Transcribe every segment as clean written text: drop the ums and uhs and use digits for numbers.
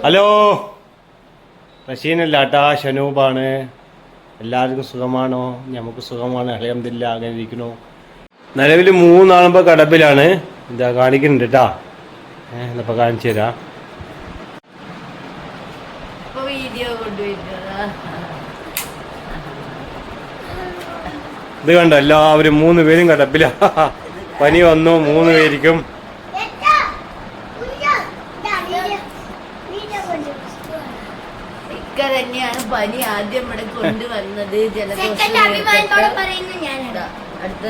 Hello, റഷീനല്ലാട്ടാ, ഷനൂബാണ്. എല്ലാവർക്കും സുഖമാണോ? നമുക്ക് സുഖമാണ്, അൽഹംദുലില്ലാ. അങ്ങനെ ഇരിക്കുന്നു. നിലവിൽ 3 ആളുമ്പോൾ കടപ്പിലാണ്. ഇതാ കാണിക്കുന്നുണ്ട് കേട്ടാ. എന്നപ്പോൾ കാണിച്ചു തരാം. ഇത് കണ്ടോ, എല്ലാവരും 3 പേരും കടപ്പില. പനി വന്നു 3 പേർക്കും. തന്നെയാണ് പനി ആദ്യം ഇവിടെ കൊണ്ടുവന്നത്. അടുത്ത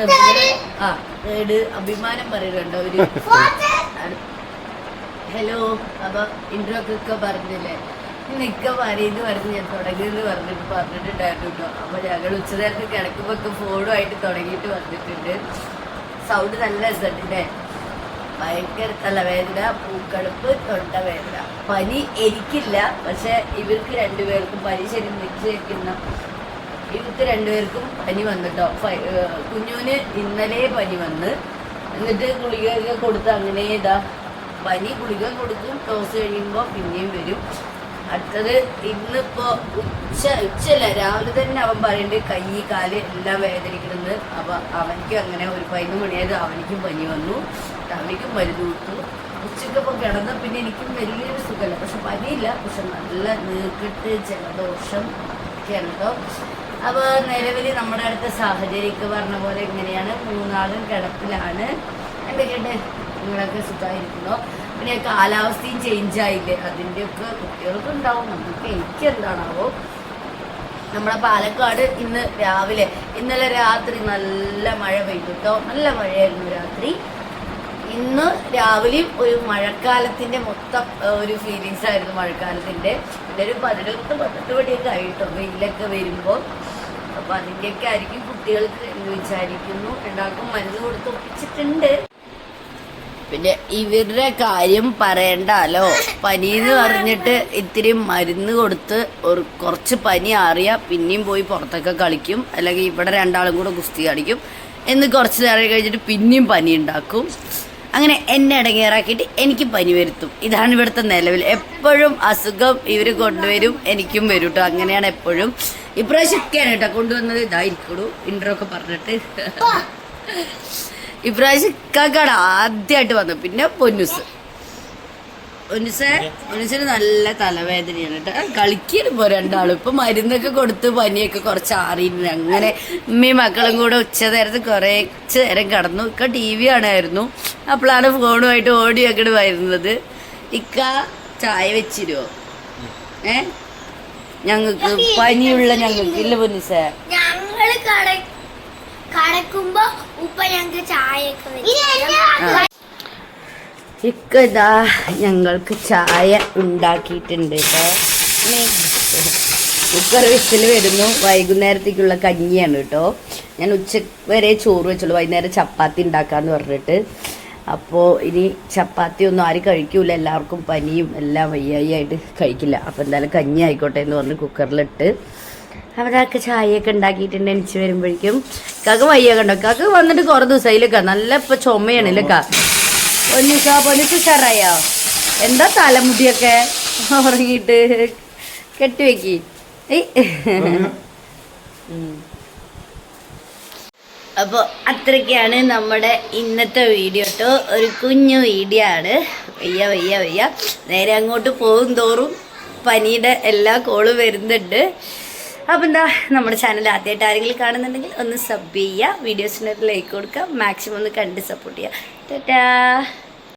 അഭിമാനം പറയുന്നുണ്ടോ അവര്? ഹലോ, അപ്പൊ ഇൻട്രോ ഒക്കെ പറഞ്ഞില്ലേ? നിക്ക പറയുന്നു പറഞ്ഞ് ഞാൻ തുടങ്ങിയെന്ന് പറഞ്ഞിട്ടുണ്ടായിരുന്നു കേട്ടോ. അപ്പൊ ഞങ്ങൾ ഉച്ചനേരത്ത് കിടക്കുമ്പോ ഫോണുമായിട്ട് തുടങ്ങിയിട്ട് വന്നിട്ടുണ്ട്. സൗണ്ട് നല്ല രസമുണ്ടല്ലേ? ഭയങ്കര തലവേദന, പൂക്കടുപ്പ്, തൊണ്ടവേദന. പനി എനിക്കില്ല, പക്ഷെ ഇവർക്ക് 2 പേർക്കും പനി ശരി മിക്സ് വെക്കുന്ന ഇവർക്ക് 2 പേർക്കും പനി വന്നിട്ടോ. കുഞ്ഞുവിന് ഇന്നലെ പനി വന്ന്, എന്നിട്ട് ഗുളിക കൊടുത്ത് അങ്ങനെ ഇതാ പനി. ഗുളിക കൊടുക്കും, ഡോസ് കഴിയുമ്പോൾ പിന്നെയും വരും. അടുത്തത് ഇന്നിപ്പോ ഉച്ചല്ല, രാവിലെ തന്നെ അവൻ പറയുന്നുണ്ട് കൈ കാല് എല്ലാം വേദനിക്കണമെന്ന്. അപ്പൊ അവനിക്കും അങ്ങനെ ഒരു 11 മണിയായത് അവനിക്കും പനി വന്നു. അവനിക്കും മരുന്ന് കൊടുത്തു. ഉച്ചക്കൊപ്പം കിടന്ന പിന്നെ എനിക്കും വലിയൊരു സുഖമല്ല, പക്ഷെ പനിയില്ല, പക്ഷെ നല്ല നീക്കിട്ട് ജലദോഷം ഒക്കെയാണ് കേട്ടോ. അപ്പോൾ നിലവിൽ നമ്മുടെ അടുത്ത സാഹചര്യമൊക്കെ പറഞ്ഞ പോലെ എങ്ങനെയാണ്? 3 ആളും കിടപ്പിലാണ്. എന്തൊക്കെയുണ്ട്? നിങ്ങളൊക്കെ സുഖമായിരിക്കുന്നോ? പിന്നെ കാലാവസ്ഥയും ചേഞ്ച് ആയില്ലേ, അതിൻ്റെയൊക്കെ കുട്ടികൾക്ക് ഉണ്ടാവും, നമുക്ക് എനിക്ക് എന്താണാവോ. നമ്മുടെ പാലക്കാട് ഇന്ന് രാവിലെ, ഇന്നലെ രാത്രി നല്ല മഴ പെയ്തു കേട്ടോ. നല്ല മഴയായിരുന്നു രാത്രി. ഇന്ന് രാവിലെയും ഒരു മഴക്കാലത്തിൻ്റെ മൊത്തം ഒരു ഫീലിങ്സ് ആയിരുന്നു മഴക്കാലത്തിൻ്റെ. പിന്നെ ഒരു 11-12 മണിയൊക്കെ ആയിട്ടോ വെയിലൊക്കെ വരുമ്പോൾ. അപ്പോൾ അതിൻ്റെയൊക്കെ ആയിരിക്കും കുട്ടികൾക്ക് എന്ന് വിചാരിക്കുന്നു. രണ്ടാൾക്കും മരുന്ന് കൊടുത്ത് ഒപ്പിച്ചിട്ടുണ്ട്. പിന്നെ ഇവരുടെ കാര്യം പറയണ്ടല്ലോ, പനി എന്ന് പറഞ്ഞിട്ട് ഇത്തിരി മരുന്ന് കൊടുത്ത് കുറച്ച് പനി അറിയാം, പിന്നെയും പോയി പുറത്തൊക്കെ കളിക്കും, അല്ലെങ്കിൽ ഇവിടെ 2 ആളും കൂടെ ഗുസ്തി കളിക്കും. എന്ന് കുറച്ച് നേരം കഴിഞ്ഞിട്ട് പിന്നെയും പനി ഉണ്ടാക്കും. അങ്ങനെ എന്നെ ഇടങ്ങേറാക്കിയിട്ട് എനിക്ക് പനി വരുത്തും. ഇതാണ് ഇവിടുത്തെ നിലവിൽ. എപ്പോഴും അസുഖം ഇവർ കൊണ്ടുവരും, എനിക്കും വരും കേട്ടോ. അങ്ങനെയാണ് എപ്പോഴും. ഇപ്രാവശ്യം ഒക്കെയാണ് കേട്ടോ കൊണ്ടുവന്നത്. ഇതായിരിക്കുള്ളൂ ഇൻട്രോ ഒക്കെ പറഞ്ഞിട്ട്. ഇപ്രാവശ്യം ഇക്കാക്കാണ് ആദ്യമായിട്ട് വന്നത്. പിന്നെ പൊന്നുസിന് നല്ല തലവേദനയാണ് കേട്ടോ. കളിക്കാനിപ്പോ 2 ആളും. ഇപ്പൊ മരുന്നൊക്കെ കൊടുത്ത് പനിയൊക്കെ കുറച്ച് ആറിയിരുന്നു. അങ്ങനെ ഉമ്മയും മക്കളും കൂടെ ഉച്ച നേരത്ത് കുറച്ച് നേരം കിടന്നു. ഇക്ക TV കാണായിരുന്നു. അപ്പോഴാണ് ഫോണുമായിട്ട് ഓടി അങ്ങോട്ട് വരുന്നത്. ഇക്ക ചായ വെച്ചിരുവോ? ഞങ്ങൾക്ക് പനിയുള്ള ഞങ്ങൾക്ക് ഇല്ല പൊന്നുസേ. കടക്കുമ്പോ ഉപ്പ ഞങ്ങൾക്ക് ചായയൊക്കെ ഇക്കതാ ഞങ്ങൾക്ക് ചായ ഉണ്ടാക്കിയിട്ടുണ്ട് കേട്ടോ. കുക്കർ വിസിൽ വരുന്നു. വൈകുന്നേരത്തേക്കുള്ള കഞ്ഞിയാണ് കേട്ടോ. ഞാൻ ഉച്ച വരെ ചോറ് വെച്ചുള്ളൂ, വൈകുന്നേരം ചപ്പാത്തി ഉണ്ടാക്കാന്ന് പറഞ്ഞിട്ട്. അപ്പോൾ ഇനി ചപ്പാത്തി ഒന്നും ആരും കഴിക്കൂല, എല്ലാവർക്കും പനിയും എല്ലാം വയ്യായിട്ട് കഴിക്കില്ല. അപ്പോൾ എന്തായാലും കഞ്ഞി ആയിക്കോട്ടെ എന്ന് പറഞ്ഞ് കുക്കറിലിട്ട് അവരൊക്കെ ചായയൊക്കെ ഉണ്ടാക്കിയിട്ടുണ്ട്. എണിച്ച് വരുമ്പോഴേക്കും കാക്ക വയ്യ കണ്ടോ. കാക്ക വന്നിട്ട് കുറേ ദിവസമായില്ലേക്കാ. നല്ല ഇപ്പം ചുമയാണല്ലേ കാ. പൊന്നിച്ചു ഉഷാറായോ? എന്താ തലമുടിയൊക്കെ ഉറങ്ങിയിട്ട് കെട്ടിവെക്കി. അപ്പോൾ അത്രയ്ക്കാണ് നമ്മുടെ ഇന്നത്തെ വീഡിയോ കേട്ടോ. ഒരു കുഞ്ഞു വീഡിയോ ആണ്. വയ്യ നേരെ അങ്ങോട്ട് പോകും തോറും പനിയുടെ എല്ലാ കോളും വരുന്നുണ്ട്. അപ്പം എന്താ, നമ്മുടെ ചാനൽ ആദ്യമായിട്ട് ആരെങ്കിലും കാണുന്നുണ്ടെങ്കിൽ ഒന്ന് സബ് ചെയ്യുക, വീഡിയോസിനൊരു ലൈക്ക് കൊടുക്കുക, മാക്സിമം ഒന്ന് കണ്ട് സപ്പോർട്ട് ചെയ്യുക. ടാറ്റാ.